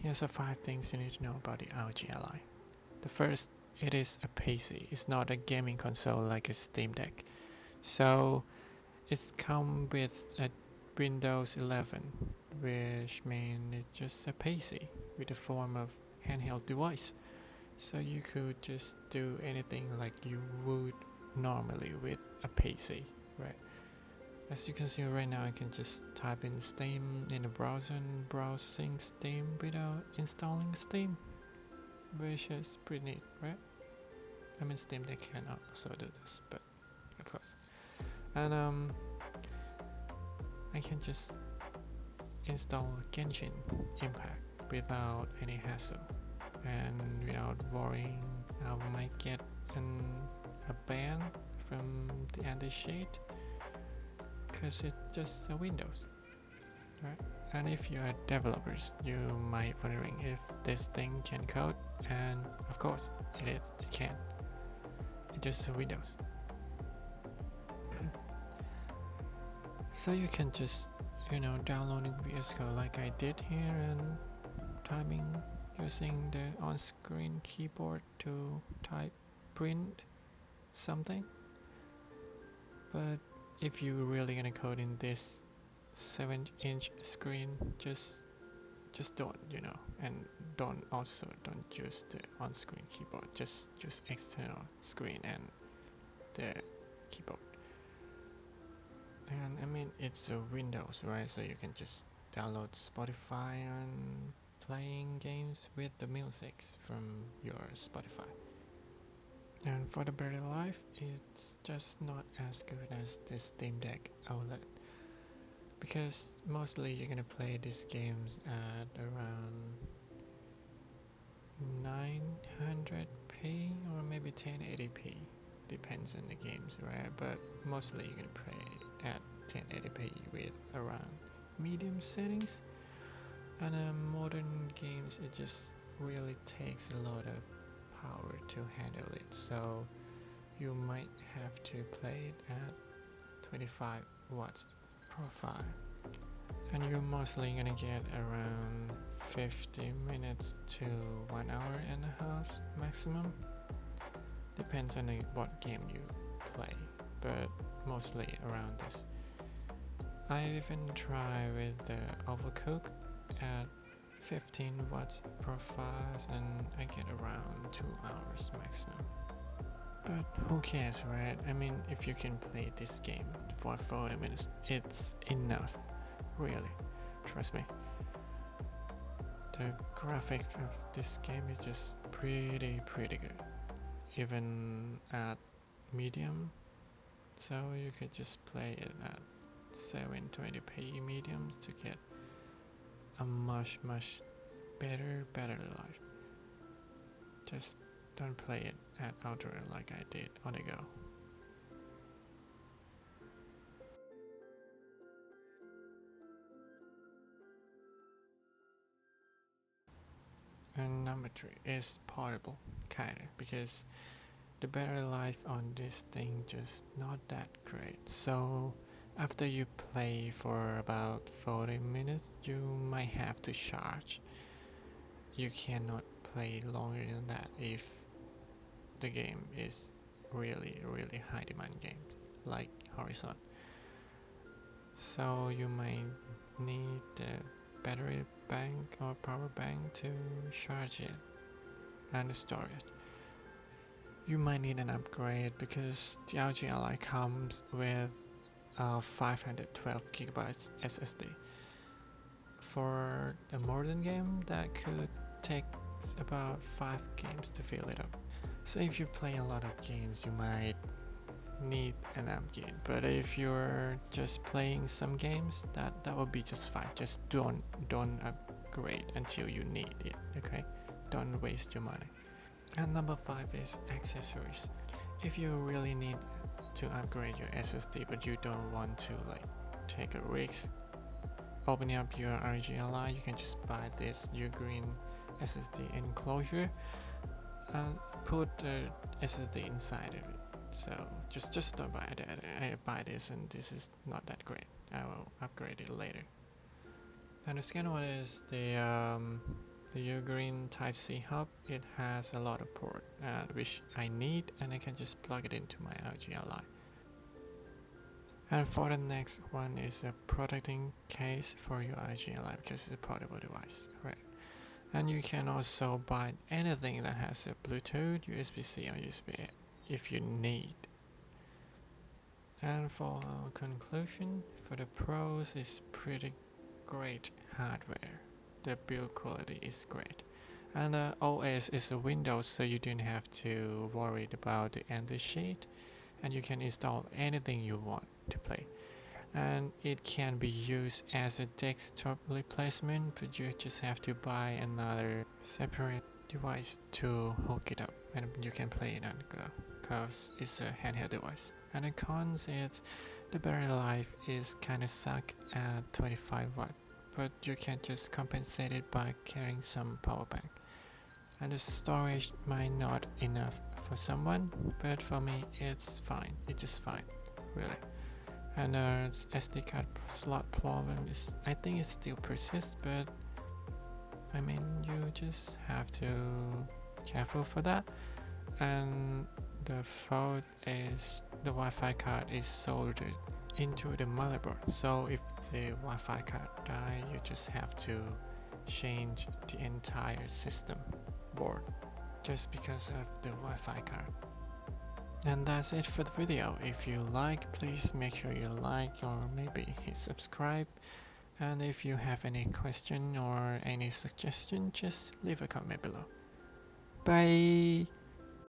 Here's the 5 things you need to know about the ROG Ally. The first, it is a PC. It's not a gaming console like a Steam Deck. So it comes with a Windows 11, which means it's just a PC with a form of handheld device. So you could just do anything like you would normally with a PC, right? As you can see right now, I can just type in Steam in the browser and browsing Steam without installing Steam, which is pretty neat, right? I mean, Steam Deck can also do this, but of course. And I can just install Genshin Impact without any hassle and without worrying I might get a ban from the anti-cheat, because it's just a Windows, right? And if you are developers, you might wondering if this thing can code, and of course it can. It's just a Windows. So you can just downloading VS Code like I did here and typing using the on-screen keyboard to type print something. But if you're really gonna code in this 7-inch screen, just don't, and don't use the on-screen keyboard. Just use external screen and the keyboard. And I mean, it's a Windows, right? So you can just download Spotify and playing games with the music from your Spotify. And for the battery life, it's just not as good as the Steam Deck OLED, because mostly you're gonna play these games at around 900p or maybe 1080p, depends on the games, right? But mostly you're gonna play at 1080p with around medium settings. And modern games, it just really takes a lot of power to handle it, so you might have to play it at 25 watts profile, and you're mostly gonna get around 50 minutes to 1 hour and a half maximum, depends on what game you play, but mostly around this. I even try with the Overcook at 15 watts profiles, and I get around 2 hours maximum. But who cares, right? I mean, if you can play this game for 40 minutes, it's enough, really, trust me. The graphics of this game is just pretty good, even at medium, so you could just play it at 720p mediums to get a much better life. Just don't play it at ultra like I did on the go. And number 3 is portable, kinda, because the battery life on this thing just not that great. So after you play for about 40 minutes, you might have to charge. You cannot play longer than that if the game is really high demand games like Horizon. So you might need a battery bank or power bank to charge it and store it. You might need an upgrade because the ROG Ally comes with a 512GB SSD. For a modern game, that could take about 5 games to fill it up. So if you play a lot of games, you might need an upgrade. But if you're just playing some games, that would be just fine. Just don't upgrade until you need it, okay? Don't waste your money. And number 5 is accessories. If you really need to upgrade your SSD but you don't want to take a risk opening up your ROG Ally, you can just buy this green SSD enclosure and put the SSD inside of it. So just don't buy that. I buy this and this is not that great. I will upgrade it later. And the second one is the The Ugreen Type-C hub, it has a lot of port which I need, and I can just plug it into my ROG Ally. And for the next one is a protecting case for your ROG Ally because it's a portable device, right? And you can also buy anything that has a Bluetooth, USB-C or USB-A if you need. And for our conclusion, for the pros, it's pretty great hardware. The build quality is great. And the OS is a Windows, so you don't have to worry about the anti-cheat, and you can install anything you want to play. And it can be used as a desktop replacement, but you just have to buy another separate device to hook it up, and you can play it on the go because it's a handheld device. And the cons is the battery life is kinda suck at 25 watt, but you can just compensate it by carrying some power bank. And the storage might not enough for someone, but for me it's fine, it's just fine, really. And SD card slot problem is, I think it still persists, but I mean you just have to careful for that. And the fault is the Wi-Fi card is soldered into the motherboard, so if the Wi-Fi card dies, you just have to change the entire system board just because of the Wi-Fi card. And that's it for the video. If you like, please make sure you like or maybe hit subscribe. And if you have any question or any suggestion, just leave a comment below. Bye.